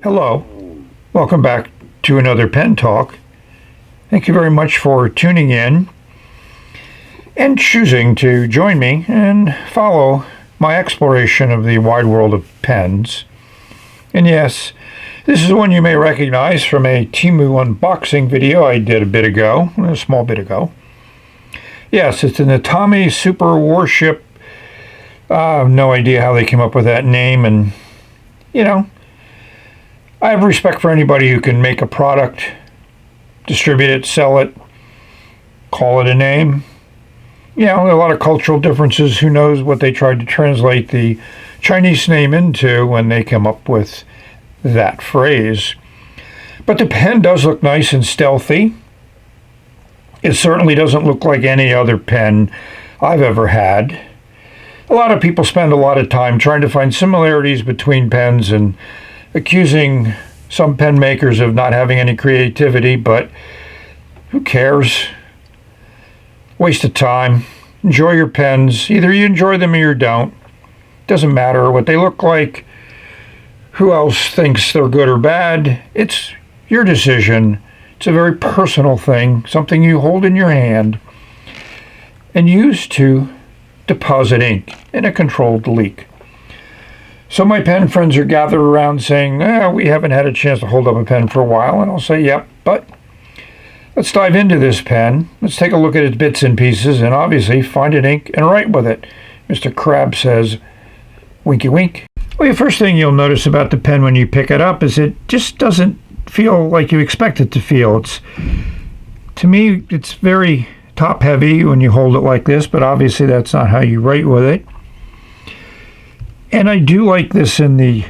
Hello, welcome back to another Pen Talk. Thank you very much for tuning in and choosing to join me and follow my exploration of the wide world of pens. And yes, this is one you may recognize from a TEMU unboxing video I did a small bit ago. Yes, it's the Natami Super Warship. I have no idea how they came up with that name, and I have respect for anybody who can make a product, distribute it, sell it, call it a name. There are a lot of cultural differences. Who knows what they tried to translate the Chinese name into when they came up with that phrase. But the pen does look nice and stealthy. It certainly doesn't look like any other pen I've ever had. A lot of people spend a lot of time trying to find similarities between pens and accusing some pen makers of not having any creativity, but who cares? Waste of time. Enjoy your pens. Either you enjoy them or you don't. Doesn't matter what they look like, who else thinks they're good or bad. It's your decision. It's a very personal thing, something you hold in your hand and use to deposit ink in a controlled leak. So my pen friends are gathered around saying, we haven't had a chance to hold up a pen for a while. And I'll say, yep, but let's dive into this pen. Let's take a look at its bits and pieces and obviously find an ink and write with it. Mr. Crab says, winky wink. Well, the first thing you'll notice about the pen when you pick it up is it just doesn't feel like you expect it to feel. To me, it's very top heavy when you hold it like this, but obviously that's not how you write with it. And I do like this in the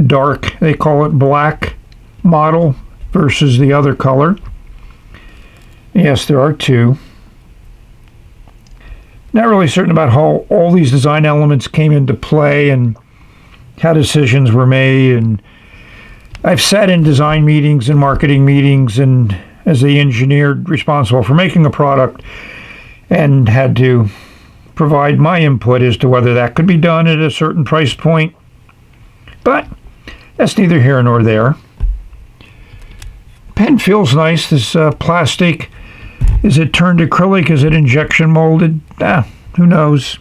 dark, they call it black model versus the other color. Yes, there are two. Not really certain about how all these design elements came into play and how decisions were made. And I've sat in design meetings and marketing meetings and as the engineer responsible for making a product and had to provide my input as to whether that could be done at a certain price point. But that's neither here nor there. Pen feels nice. This plastic, is it turned acrylic? Is it injection molded? Who knows?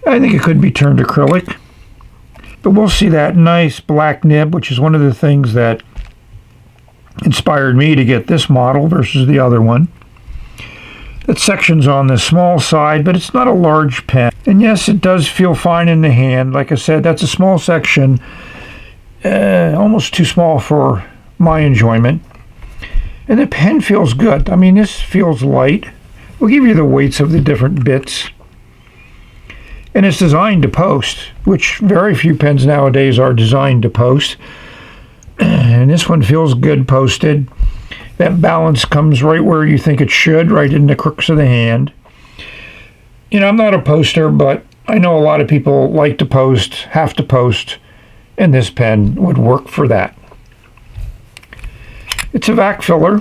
I think it could be turned acrylic. But we'll see. That nice black nib, which is one of the things that inspired me to get this model versus the other one. That section's on the small side, but it's not a large pen. And yes, it does feel fine in the hand. Like I said, that's a small section, almost too small for my enjoyment. And the pen feels good. I mean, this feels light. We'll give you the weights of the different bits. And it's designed to post, which very few pens nowadays are designed to post. And this one feels good posted. That balance comes right where you think it should, right in the crooks of the hand. I'm not a poster, but I know a lot of people like to post, have to post, and this pen would work for that. It's a vac filler,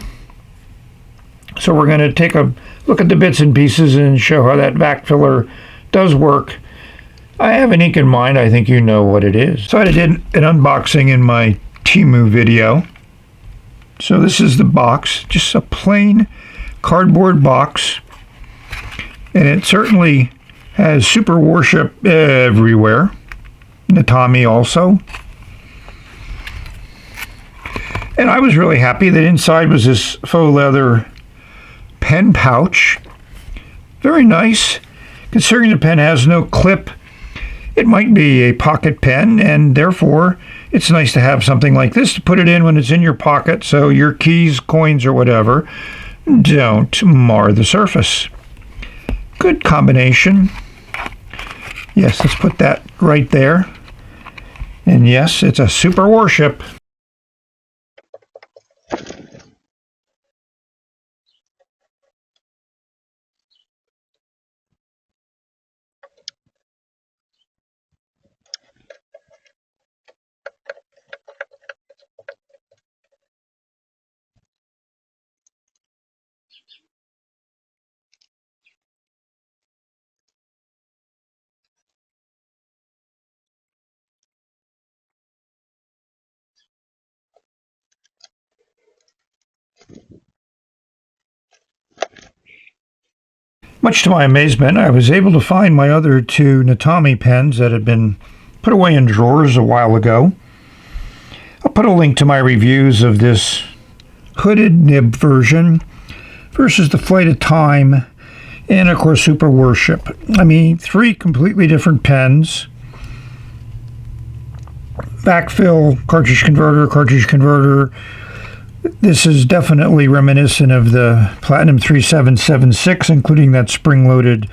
so we're going to take a look at the bits and pieces and show how that vac filler does work. I have an ink in mind. I think you know what it is. So I did an unboxing in my TEMU video. So this is the box, just a plain cardboard box, and it certainly has Super Warship everywhere. Natami also. And I was really happy that inside was this faux leather pen pouch. Very nice. Considering the pen has no clip, it might be a pocket pen, and therefore it's nice to have something like this to put it in when it's in your pocket so your keys, coins, or whatever don't mar the surface. Good combination. Yes, let's put that right there. And yes, it's a Super Warship. Much to my amazement, I was able to find my other two Natami pens that had been put away in drawers a while ago. I'll put a link to my reviews of this hooded nib version versus the Flight of Time and, of course, Super Warship. I mean, three completely different pens. Backfill, cartridge converter. This is definitely reminiscent of the Platinum 3776, including that spring-loaded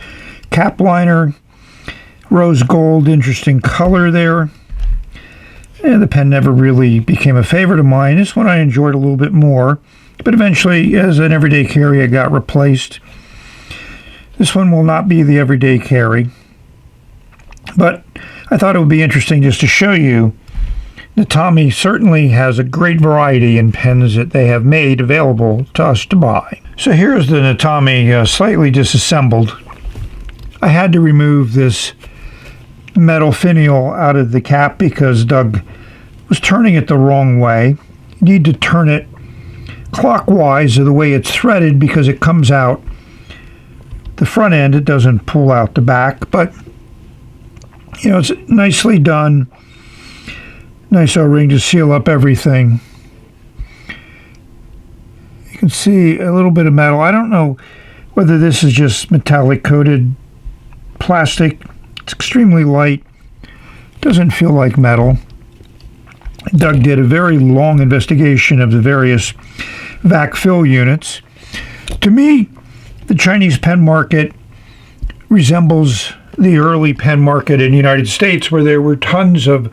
cap liner. Rose gold, interesting color there. And the pen never really became a favorite of mine. This one I enjoyed a little bit more, but eventually, as an everyday carry, it got replaced. This one will not be the everyday carry, but I thought it would be interesting just to show you Natami certainly has a great variety in pens that they have made available to us to buy. So here's the Natami slightly disassembled. I had to remove this metal finial out of the cap because Doug was turning it the wrong way. You need to turn it clockwise of the way it's threaded because it comes out the front end. It doesn't pull out the back, but you know, it's nicely done. Nice O-ring to seal up everything. You can see a little bit of metal. I don't know whether this is just metallic coated plastic. It's extremely light. Doesn't feel like metal. Doug did a very long investigation of the various vac fill units. To me, the Chinese pen market resembles the early pen market in the United States, where there were tons of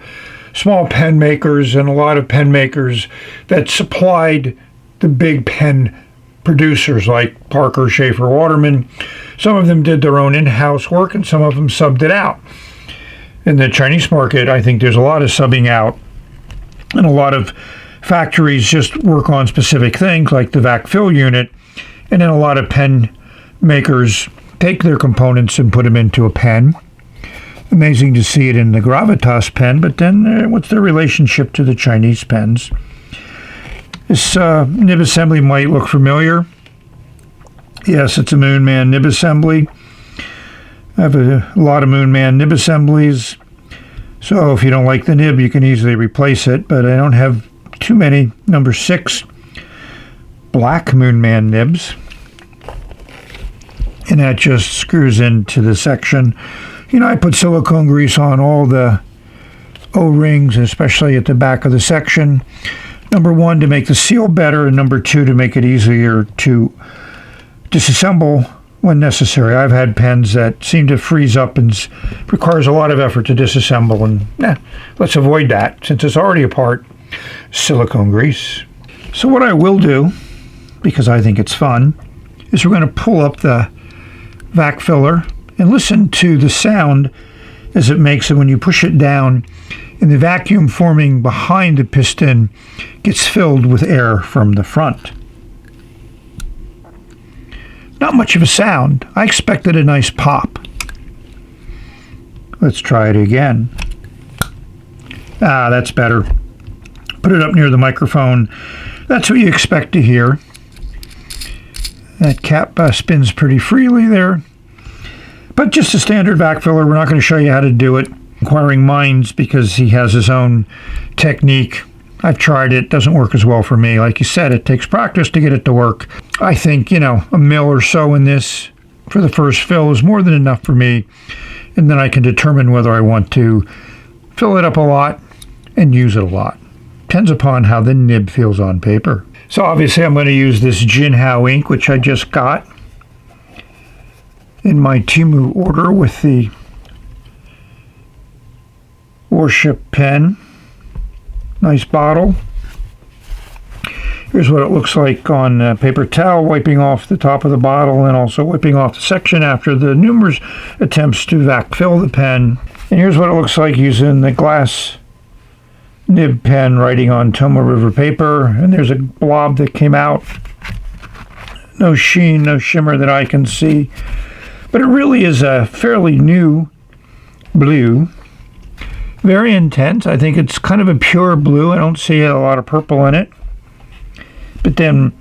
small pen makers and a lot of pen makers that supplied the big pen producers like Parker, Schaefer, Waterman. Some of them did their own in-house work and some of them subbed it out. In the Chinese market, I think there's a lot of subbing out, and a lot of factories just work on specific things like the vac fill unit, and then a lot of pen makers take their components and put them into a pen. Amazing to see it in the Gravitas pen, but then what's their relationship to the Chinese pens? This nib assembly might look familiar. Yes, it's a Moonman nib assembly. I have a lot of Moonman nib assemblies, so if you don't like the nib, you can easily replace it, but I don't have too many number 6 black Moonman nibs, and that just screws into the section. You know, I put silicone grease on all the O-rings, especially at the back of the section. Number 1, to make the seal better, and number 2, to make it easier to disassemble when necessary. I've had pens that seem to freeze up and requires a lot of effort to disassemble, and let's avoid that since it's already apart. Silicone grease. So what I will do, because I think it's fun, is we're going to pull up the vac filler and listen to the sound as it makes it when you push it down, and the vacuum forming behind the piston gets filled with air from the front. Not much of a sound. I expected a nice pop. Let's try it again. That's better. Put it up near the microphone. That's what you expect to hear. That cap spins pretty freely there. But just a standard vac filler. We're not going to show you how to do it. Inquiring minds, because he has his own technique. I've tried it. Doesn't work as well for me. Like you said, it takes practice to get it to work. I think, a mil or so in this for the first fill is more than enough for me. And then I can determine whether I want to fill it up a lot and use it a lot. Depends upon how the nib feels on paper. So obviously I'm going to use this Jinhao ink, which I just got in my TEMU order with the Warship pen. Nice bottle. Here's what it looks like on paper towel, wiping off the top of the bottle and also wiping off the section after the numerous attempts to vac fill the pen. And here's what it looks like using the glass nib pen writing on Tomoe River paper. And there's a blob that came out. No sheen, no shimmer that I can see. But it really is a fairly new blue. Very intense. I think it's kind of a pure blue. I don't see a lot of purple in it. But then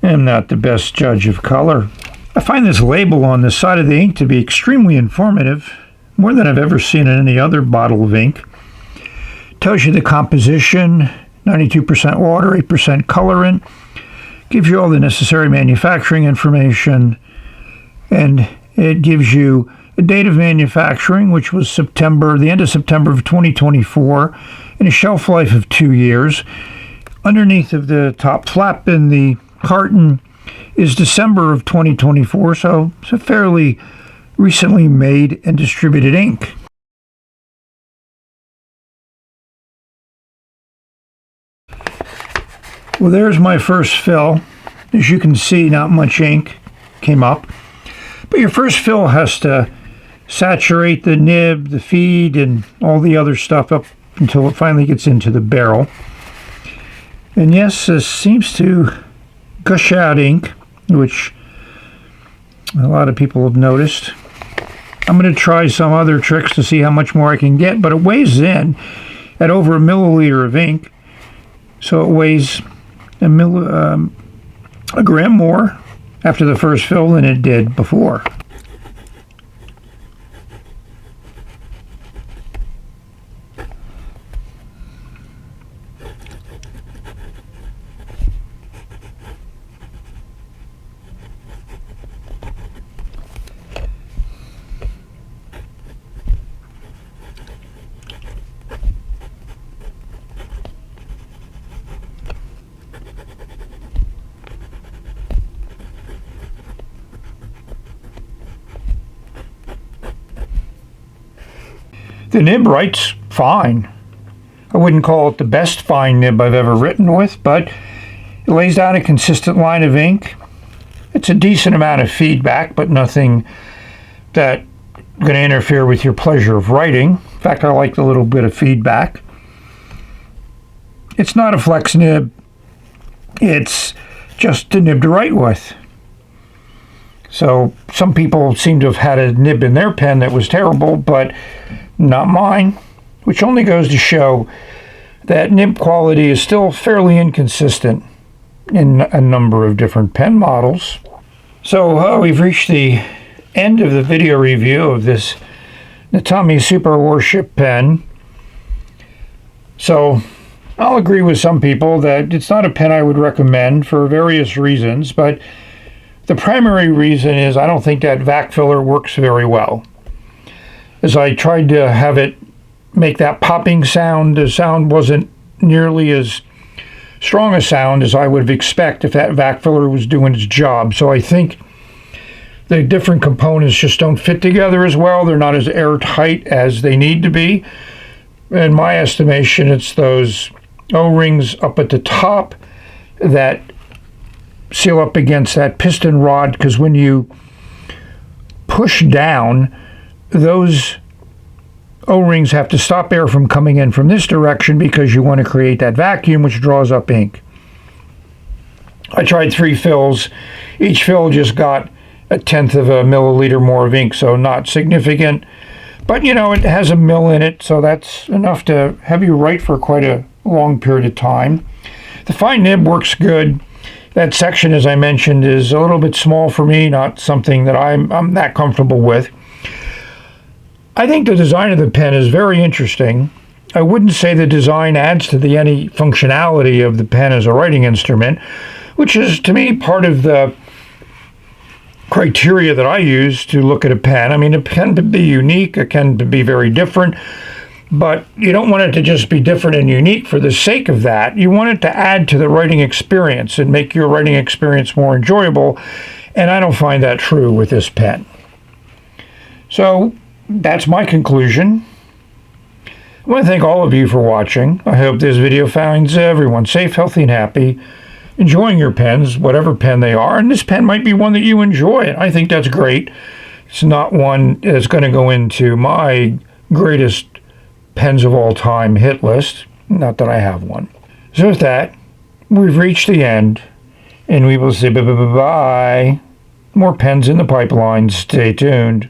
I'm not the best judge of color. I find this label on the side of the ink to be extremely informative, more than I've ever seen in any other bottle of ink. It tells you the composition, 92% water, 8% colorant, gives you all the necessary manufacturing information, and it gives you a date of manufacturing, which was the end of September of 2024, and a shelf life of 2 years. Underneath of the top flap in the carton is December of 2024, so it's a fairly recently made and distributed ink. Well, there's my first fill. As you can see, not much ink came up. But your first fill has to saturate the nib, the feed, and all the other stuff up until it finally gets into the barrel. And yes, this seems to gush out ink, which a lot of people have noticed. I'm going to try some other tricks to see how much more I can get, but it weighs in at over a milliliter of ink. So it weighs a gram more after the first fill than it did before. The nib writes fine. I wouldn't call it the best fine nib I've ever written with, but it lays down a consistent line of ink. It's a decent amount of feedback, but nothing that's going to interfere with your pleasure of writing. In fact, I like the little bit of feedback. It's not a flex nib. It's just a nib to write with. So some people seem to have had a nib in their pen that was terrible, but not mine, which only goes to show that nib quality is still fairly inconsistent in a number of different pen models. So we've reached the end of the video review of this Natami Super Warship pen. So I'll agree with some people that it's not a pen I would recommend for various reasons, but the primary reason is I don't think that vac filler works very well. As I tried to have it make that popping sound, the sound wasn't nearly as strong a sound as I would expect if that vac filler was doing its job. So I think the different components just don't fit together as well. They're not as airtight as they need to be. In my estimation, it's those O-rings up at the top that seal up against that piston rod, because when you push down, those O-rings have to stop air from coming in from this direction because you want to create that vacuum which draws up ink. I tried 3 fills. Each fill just got 1/10 of a milliliter more of ink, so not significant. But you know, it has a mill in it, so that's enough to have you write for quite a long period of time. The fine nib works good. That section, as I mentioned, is a little bit small for me, not something that I'm that comfortable with. I think the design of the pen is very interesting. I wouldn't say the design adds to any functionality of the pen as a writing instrument, which is, to me, part of the criteria that I use to look at a pen. I mean, a pen can be unique, it can be very different, but you don't want it to just be different and unique for the sake of that. You want it to add to the writing experience and make your writing experience more enjoyable, and I don't find that true with this pen. So that's my conclusion. I want to thank all of you for watching. I hope this video finds everyone safe, healthy, and happy, enjoying your pens, whatever pen they are, and this pen might be one that you enjoy, and I think that's great. It's not one that's going to go into my greatest pens of all time hit list, not that I have one. So with that, we've reached the end, and we will say bye-bye. More pens in the pipeline. Stay tuned.